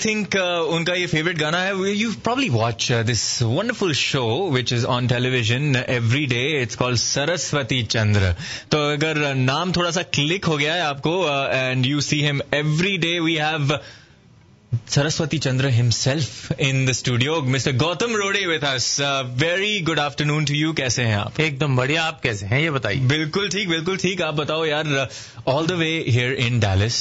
think उनका ये favorite गाना है. You probably watch this wonderful show which is on television every day. It's called Saraswati Chandra. तो अगर नाम थोड़ा सा click हो गया है आपको and you see him every day, we have Saraswati Chandra himself in the studio. Mr. Gautam Rode with us. Very good afternoon to you. कैसे हैं आप? एकदम बढ़िया. आप कैसे हैं ये बताइए? बिल्कुल ठीक, बिल्कुल ठीक. आप बताओ यार. All the way here in Dallas,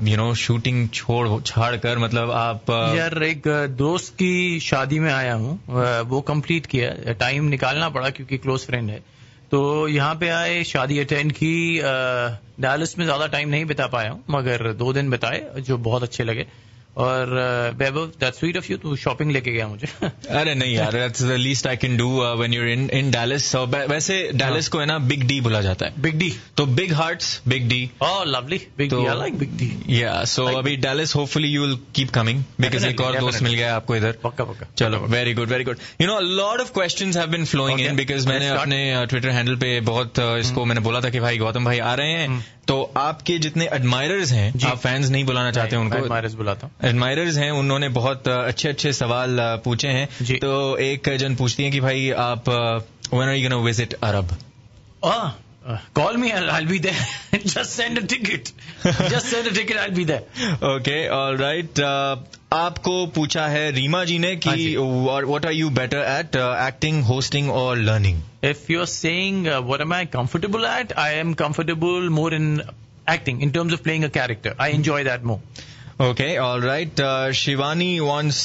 you know, shooting छाड़ कर मतलब आप यार एक दोस्त की शादी में आया हूँ. वो कंप्लीट किया. टाइम निकालना पड़ा क्योंकि क्लोज फ्रेंड है. तो यहाँ पे आए, शादी अटेंड की. डालस में ज्यादा टाइम नहीं बिता पाया हूँ मगर 2 दिन बिताए जो बहुत अच्छे लगे. और Vaibhav, that's sweet of you, तू शॉपिंग लेके गया मुझे. अरे नहीं यार, that's the least I can do when you are in Dallas. वैसे डैलस को है ना बिग डी बोला जाता है. बिग डी तो big hearts, big D. Oh lovely, big D. I like big D. Yeah so अभी Dallas hopefully you will keep coming because एक और दोस्त मिल गया आपको इधर. पक्का पक्का. चलो, very good, very good. You know, lot of questions have been flowing in because मैंने अपने ट्विटर हैंडल पे बहुत इसको मैंने बोला था कि भाई गौतम भाई आ रहे हैं. तो आपके जितने एडमायरर्स हैं, आप फैंस नहीं बुलाना चाहते उनको, एडमायरर्स बुलाता हूं. एडमायरर्स हैं, उन्होंने बहुत अच्छे अच्छे सवाल पूछे हैं. तो एक जन पूछती है कि भाई आप when are you gonna visit Arab? Call me, I'll be there. Just send a ticket. Just send a ticket, I'll be there. Okay, all right. आपको पूछा है रीमा जी ने कि what are you better at, acting, hosting or learning? If you're saying what am I comfortable at, I am comfortable more in acting, in terms of playing a character. I enjoy that more. Okay, all right. Shivani wants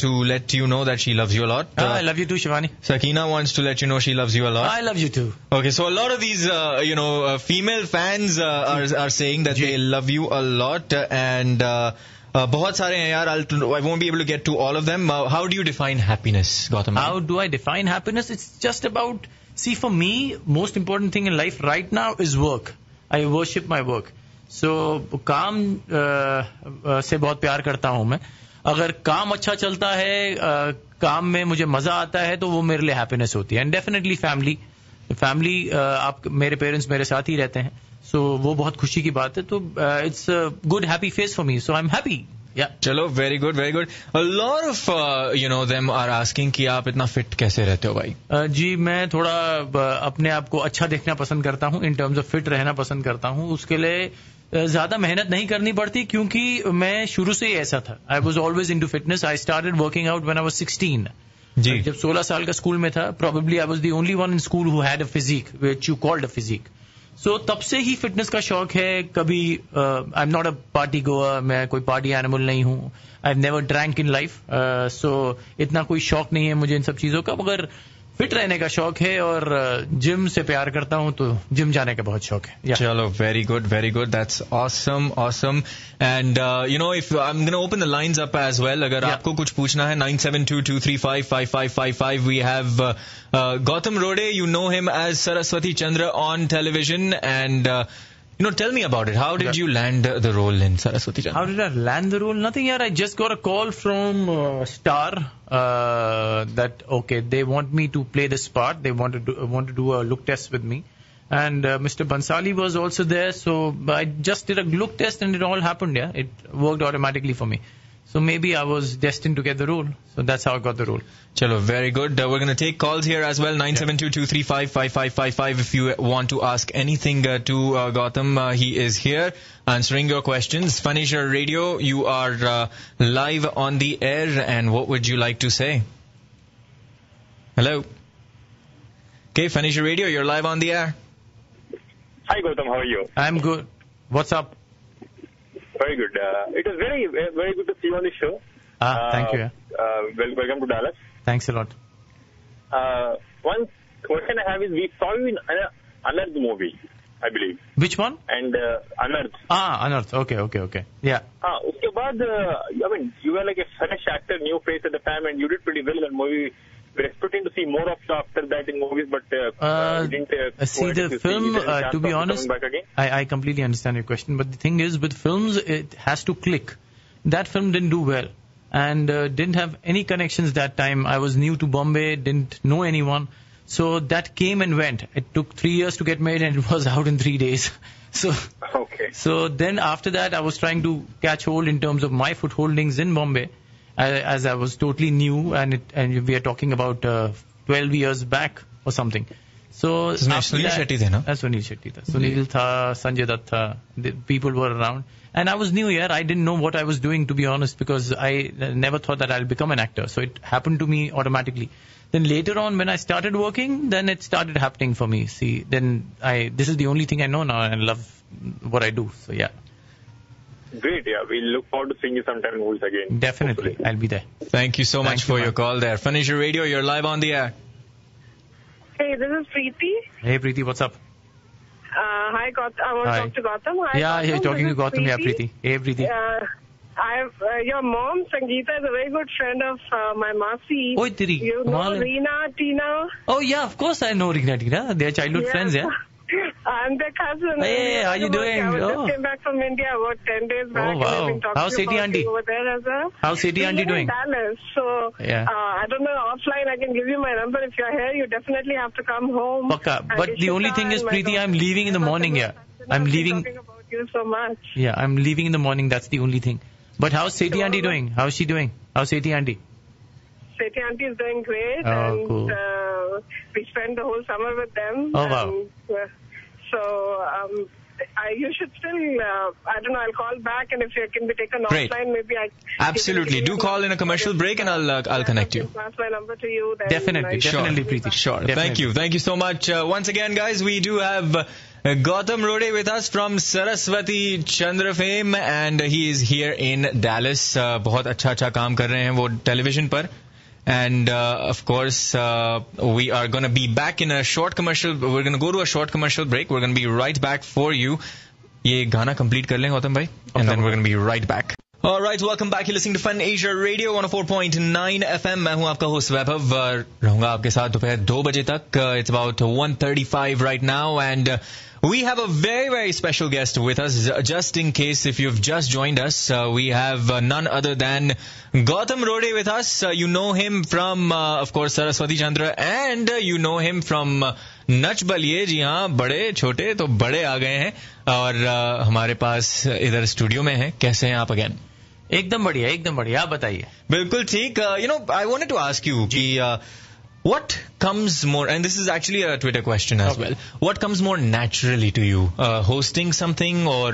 to let you know that she loves you a lot. I love you too, Shivani. Sakina wants to let you know she loves you a lot. I love you too. Okay, so a lot of these, female fans are saying that they love you a lot, and बहुत सारे हैं यार. I won't be able to get to all of them. How do you define happiness, Gautam? How do I define happiness? It's just about, see, for me, most important thing in life right now is work. I worship my work. So, काम से बहुत प्यार करता हूं मैं. अगर काम अच्छा चलता है, काम में मुझे मजा आता है, तो वो मेरे लिए हैप्पीनेस होती है. एंड डेफिनेटली फैमिली, आप मेरे पेरेंट्स मेरे साथ ही रहते हैं, सो वो बहुत खुशी की बात है. तो it's good happy face for me, so I am happy. चलो, very good, very good. A lot of them are asking कि आप इतना फिट कैसे रहते हो भाई? जी, मैं थोड़ा अपने आप को अच्छा देखना पसंद करता हूँ. इन टर्म्स ऑफ फिट रहना पसंद करता हूँ. उसके लिए ज्यादा मेहनत नहीं करनी पड़ती क्योंकि मैं शुरू से ही ऐसा था. I was always into fitness. I started working out when I was 16. जी. जब 16 साल का स्कूल में था, probably I was the only one in school who had a physique which you called a physique. सो तब से ही फिटनेस का शौक है. कभी I am not a party goer, मैं कोई पार्टी एनिमल नहीं हूँ. I have never drank in life. सो इतना कोई शौक नहीं है मुझे इन सब चीजों का, मगर फिट रहने का शौक है. और जिम से प्यार करता हूं, तो जिम जाने का बहुत शौक है. चलो, very good, very good. That's awesome, awesome. And if I am gonna open the lines up as well. अगर आपको कुछ पूछना है, 9722355555. We have Gautam Rode. You know him as Saraswati Chandra on television, and tell me about it. How did you land the role in Saraswati Chandra? How did I land the role? Nothing, yaar. I just got a call from Star that okay, they want me to play this part. They want to do a look test with me, and Mr. Bansali was also there. So I just did a look test, and it all happened. Yeah, it worked automatically for me. So maybe I was destined to get the role. So that's how I got the role. Chalo, very good. We're going to take calls here as well. 9722355555. If you want to ask anything to Gautam, he is here answering your questions. Fanisher Radio, you are live on the air. And what would you like to say? Hello. Okay, Fanisher Radio, you're live on the air. Hi Gautam, how are you? I'm good. What's up? Very good. It was very, very good to see you on the show. Thank you. Welcome to Dallas. Thanks a lot. One question I have is, we saw you in Anarth movie, I believe. Which one? And Anarth. Anarth. Okay. Yeah. Uske baad, you were like a fresh actor, new face at the time, and you did pretty well in that movie. We're expecting to see more of you after that in movies, but didn't see the film. To be honest, I completely understand your question, but the thing is, with films, it has to click. That film didn't do well, and didn't have any connections that time. I was new to Bombay, didn't know anyone, So that came and went. It took 3 years to get made, and it was out in 3 days. Okay. So then after that, I was trying to catch hold in terms of my footholdings in Bombay, as I was totally new, and we are talking about 12 years back or something. So Sunil Shetty the, no? Sunil Shetty tha. Sunil tha, Sanjay Dutt tha. The people were around, and I was new here. I didn't know what I was doing, to be honest, because I never thought that I'll become an actor. So it happened to me automatically. Then later on, when I started working, then it started happening for me. See, then this is the only thing I know now, and love what I do. So yeah. Great, yeah. We look forward to seeing you sometime in movies again. Definitely, Hopefully. I'll be there. Thank you so much for your call there. Furniture Radio, you're live on the air. Hey, this is Preeti. Hey Preeti, what's up? Hi, Gautam. I want to talk to Gautam. Hi, Yeah, Gautam. you're talking to This is Gautam. Yeah, Preeti. Hey Preeti. Your mom, Sangeeta, is a very good friend of my Masi. Oi, Tiri. You know Reena, Tina. Oh yeah, of course I know Reena, Tina. They're childhood friends, yeah. I'm their cousin. Hey, how you doing? I just came back from India about 10 days back. Oh, wow. And I've been talking How's Seti about auntie? you over there as well. How's Seti auntie doing? In Dallas. So, Yeah. I don't know, offline I can give you my number. If you're here, you definitely have to come home. Pakka. But the only thing is, Preeti, I'm leaving in the morning, yeah. I'm leaving. Talking about you so much. Yeah, I'm leaving in the morning. That's the only thing. But how's Seti auntie doing? How's she doing? How's Seti auntie? Seti auntie is doing great, Oh, and cool. we spent the whole summer with them. Oh, wow. And, you should still, I don't know, I'll call back, and if you can be taken Great. offline, maybe I... Absolutely. Do call in a commercial break and I'll connect you. Pass my number to you. Then Definitely, definitely, Preeti. Sure. Definitely. Thank you so much. Once again, guys, we do have Gautam Rode with us from Saraswati Chandra fame, and he is here in Dallas. बहुत अच्छा काम कर रहे हैं वो television पर. And of course, we are going to be back in a short commercial. We're going to go to a short commercial break. We're going to be right back for you. ये गाना complete कर लें गौतम भाई, and then we're going to be right back. All right, welcome back. You're listening to Fun Asia Radio 104.9 FM. मैं हूँ आपका host वैभव. रहूँगा आपके साथ दोपहर 2 बजे तक. It's about 1:35 right now, and we have a very, very special guest with us. Just in case if you've just joined us, we have none other than Gautam Rode with us. You know him from, of course, Saraswati Chandra, and you know him from Nach Baliye. जी हाँ, बड़े छोटे तो बड़े आ गए हैं और हमारे पास इधर स्टूडियो में हैं. कैसे हैं आप अगेन? एकदम बढ़िया. आप बताइए. बिल्कुल ठीक. I wanted to ask you कि what comes more, and this is actually a Twitter question as well, what comes more naturally to you, hosting something or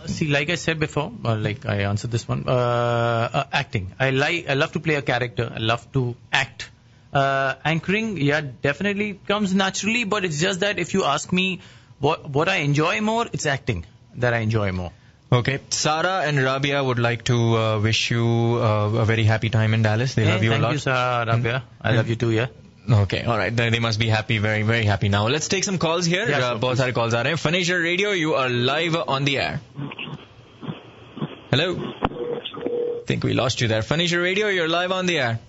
See, like I said before, like I answered this one, acting. I love to play a character. I love to act. Anchoring, yeah, definitely comes naturally, but it's just that if you ask me what I enjoy more, it's acting that I enjoy more. Okay. Sara and Rabia would like to wish you a very happy time in Dallas. They love you a lot. Thank you, Sara, Rabia. I love you too, yeah. Okay, all right. They must be happy, very, very happy now. Let's take some calls here. Yeah, sure, बहुत सारे calls आ रहे हैं. Fun Asia Radio, you are live on the air. Hello. Think we lost you there. Fun Asia Radio, you're live on the air.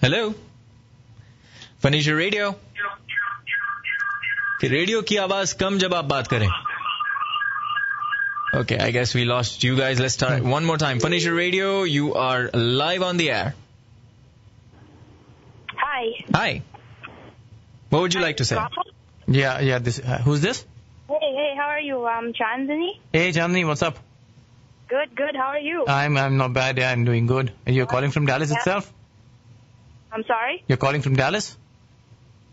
Hello. Fun Asia Radio. Radio की आवाज कम जब आप बात करें. Okay, I guess we lost you guys. Let's start one more time. Fun Asia Radio, you are live on the air. Hi. What would you like to say? Yeah. This. Who's this? Hey, how are you? I'm Chandani. Hey, Chandni, what's up? Good. How are you? I'm not bad. Yeah, I'm doing good. And you're calling from Dallas itself? I'm sorry? You're calling from Dallas?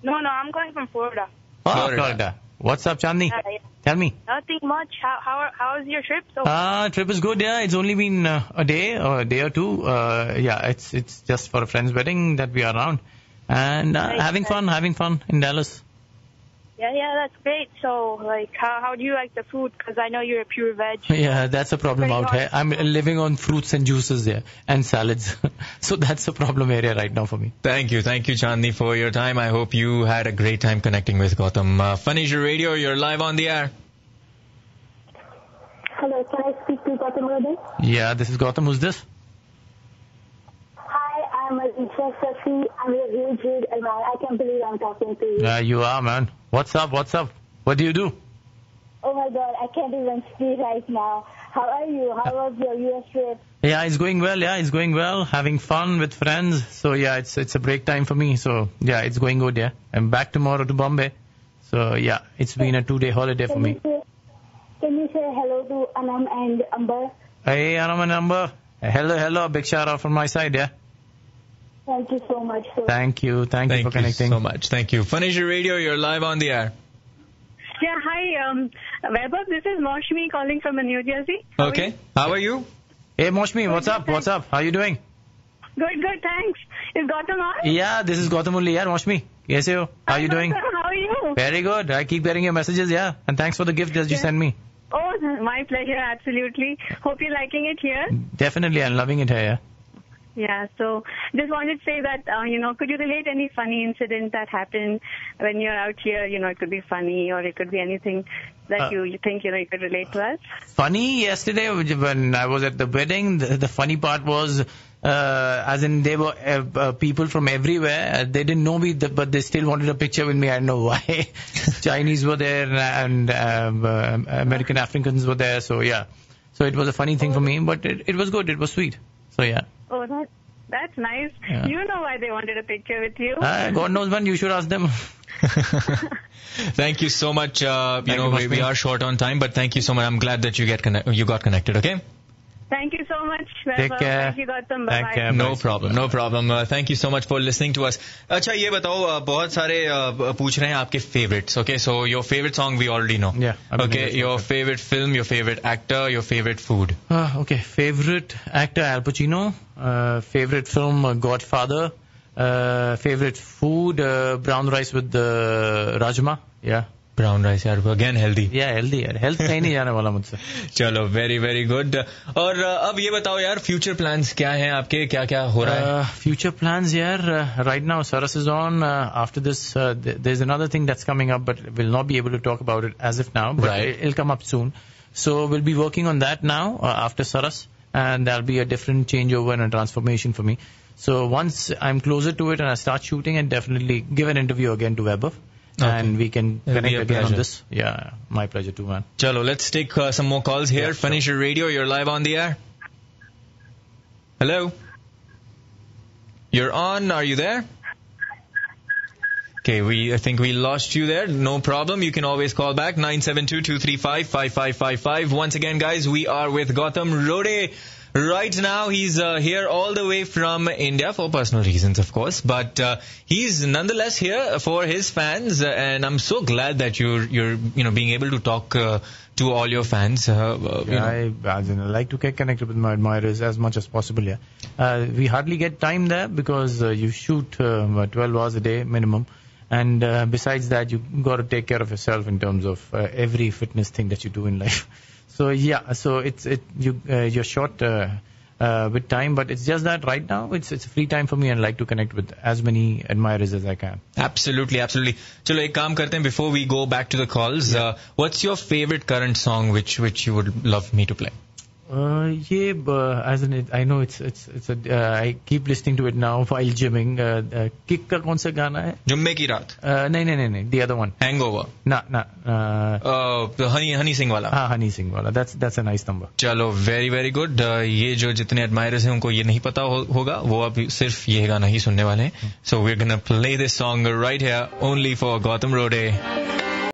No, I'm calling from Florida. Oh, Florida. What's up, Chandni? Yeah. Tell me. Nothing much. How is your trip so far? Trip is good. Yeah, it's only been a day or two. Yeah, it's just for a friend's wedding that we are around, and having fun in Dallas. Yeah, that's great. So, like, how do you like the food? Because I know you're a pure veg. Yeah, that's a problem out here. I'm living on fruits and juices there and salads. So that's a problem area right now for me. Thank you, Chandni, for your time. I hope you had a great time connecting with Gautam. Fun Asia Radio, you're live on the air. Hello, can I speak to Gautam Rode? Yeah, this is Gautam. Who's this? Hi, I'm Alicia Safi. I'm a huge and I can't believe I'm talking to you. Yeah, you are, man. What's up? What do you do? Oh my God, I can't even speak right now. How are you? How was your US trip? Yeah, it's going well. Yeah, it's going well. Having fun with friends. So yeah, it's a break time for me. So yeah, it's going good. Yeah, I'm back tomorrow to Bombay. So yeah, it's been a 2-day holiday for me. Can you say hello to Anam and Amber? Hey, Anam and Amber. Hello. Big shout out from my side. Yeah. Thank you so much, sir. Thank you for connecting. So much. Thank you. Furniture Radio, you're live on the air. Yeah, hi, Vaibhav, this is Moshmi calling from New Jersey. Okay. How are you? Hey, Moshmi, what's up? How you doing? Good, thanks. Is Gautam on? Yeah, this is Gautam only. Yeah, Moshmi. Kaise ho? How you doing? How are you? Very good. I keep getting your messages, yeah. And thanks for the gift that you sent me. Oh, my pleasure, absolutely. Hope you're liking it here. Definitely, I'm loving it here, yeah. Yeah, so just wanted to say that, could you relate any funny incident that happened when you're out here? It could be funny or it could be anything that you think, you could relate to us. Funny, yesterday when I was at the wedding, the funny part was, as in they were people from everywhere. They didn't know me, but they still wanted a picture with me. I don't know why. Chinese were there and American Africans were there. So yeah, so it was a funny thing for me, but it was good. It was sweet. So yeah. Oh, that's nice. Yeah. You know why they wanted a picture with you. God knows when. You should ask them. Thank you so much. We are short on time, but thank you so much. I'm glad that you got connected. Okay. Thank you so much. Take care. Thank you, Gautam. Take care. No problem. Thank you so much for listening to us. अच्छा ये बताओ बहुत सारे पूछ रहे हैं आपके favorites. Okay, so your favorite song we already know. Yeah. Okay, your favorite film, your favorite actor, your favorite food. Okay, favorite actor Al Pacino. Favorite film Godfather. Favorite food brown rice with rajma. Yeah. Brown rice यार again healthy. Yeah, healthy यार. Health कहीं नहीं जाने वाला मुझसे. चलो very good. और अब ये बताओ यार future plans क्या हैं आपके, क्या हो रहा है? Future plans यार, right now Saras is on. After this there's another thing that's coming up, but we'll not be able to talk about it as of now. But right. It'll come up soon. So we'll be working on that now after Saras, and there'll be a different changeover and a transformation for me. So once I'm closer to it and I start shooting, and definitely give an interview again to Vaibhav. Okay. And we can connect again on this. Yeah, my pleasure too, man. Chalo, let's take some more calls here. Yeah, Furniture sure. Radio, you're live on the air. Hello? You're on. Are you there? Okay, I think we lost you there. No problem. You can always call back. 972-235-5555. Once again, guys, we are with Gautam Rode. Right now, he's here all the way from India for personal reasons, of course. But he's nonetheless here for his fans, and I'm so glad that you're being able to talk to all your fans. I like to get connected with my admirers as much as possible. Yeah, we hardly get time there because you shoot 12 hours a day minimum, and besides that, you got to take care of yourself in terms of every fitness thing that you do in life. So yeah, so you're short with time, but it's just that right now it's free time for me, and I like to connect with as many admirers as I can. Absolutely. चलो एक काम करते हैं before we go back to the calls. Yeah. What's your favorite current song which you would love me to play? I know it's I keep listening to it now while gymming. Kick का कौन सा गाना है? जुम्मे की रात. नहीं, the other one. Hangover. No. Honey Singh वाला. हाँ, Honey Singh वाला. That's a nice number. चलो, very good. ये जो जितने admirers हैं उनको ये नहीं पता होगा, वो अब सिर्फ ये गाना ही सुनने वाले हैं. So we're gonna play this song right here only for Gautam Rode.